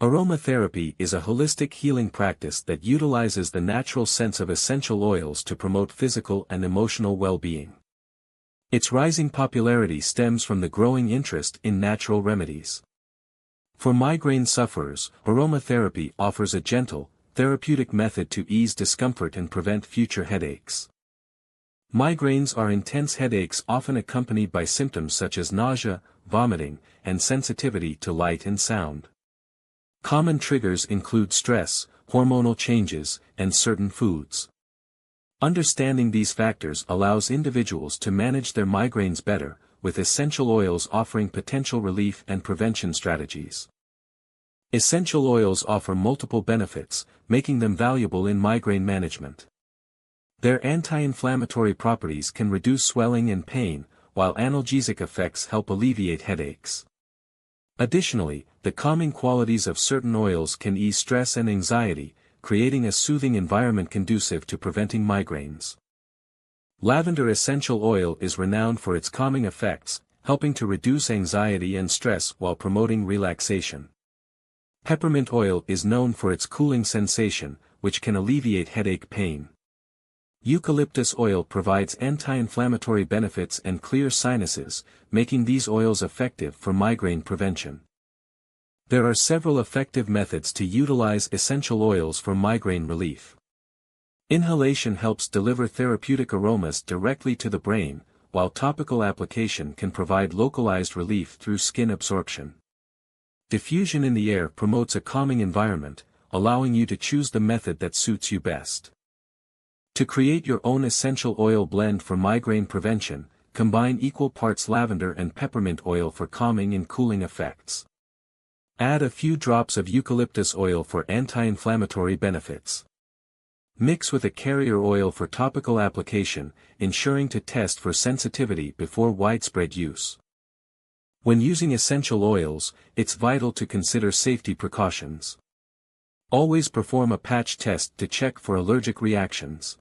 Aromatherapy is a holistic healing practice that utilizes the natural scents of essential oils to promote physical and emotional well-being. Its rising popularity stems from the growing interest in natural remedies. For migraine sufferers, aromatherapy offers a gentle, therapeutic method to ease discomfort and prevent future headaches. Migraines are intense headaches often accompanied by symptoms such as nausea, vomiting, and sensitivity to light and sound. Common triggers include stress, hormonal changes, and certain foods. Understanding these factors allows individuals to manage their migraines better, with essential oils offering potential relief and prevention strategies. Essential oils offer multiple benefits, making them valuable in migraine management. Their anti-inflammatory properties can reduce swelling and pain, while analgesic effects help alleviate headaches. Additionally, the calming qualities of certain oils can ease stress and anxiety, creating a soothing environment conducive to preventing migraines. Lavender essential oil is renowned for its calming effects, helping to reduce anxiety and stress while promoting relaxation. Peppermint oil is known for its cooling sensation, which can alleviate headache pain. Eucalyptus oil provides anti-inflammatory benefits and clears sinuses, making these oils effective for migraine prevention. There are several effective methods to utilize essential oils for migraine relief. Inhalation helps deliver therapeutic aromas directly to the brain, while topical application can provide localized relief through skin absorption. Diffusion in the air promotes a calming environment, allowing you to choose the method that suits you best. To create your own essential oil blend for migraine prevention, combine equal parts lavender and peppermint oil for calming and cooling effects. Add a few drops of eucalyptus oil for anti-inflammatory benefits. Mix with a carrier oil for topical application, ensuring to test for sensitivity before widespread use. When using essential oils, it's vital to consider safety precautions. Always perform a patch test to check for allergic reactions.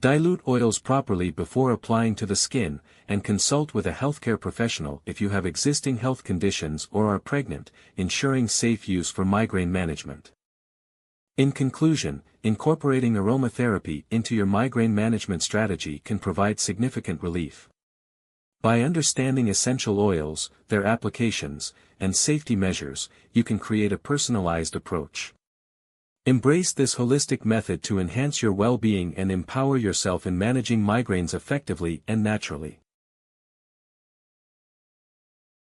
Dilute oils properly before applying to the skin, and consult with a healthcare professional if you have existing health conditions or are pregnant, ensuring safe use for migraine management. In conclusion, incorporating aromatherapy into your migraine management strategy can provide significant relief. By understanding essential oils, their applications, and safety measures, you can create a personalized approach. Embrace this holistic method to enhance your well-being and empower yourself in managing migraines effectively and naturally.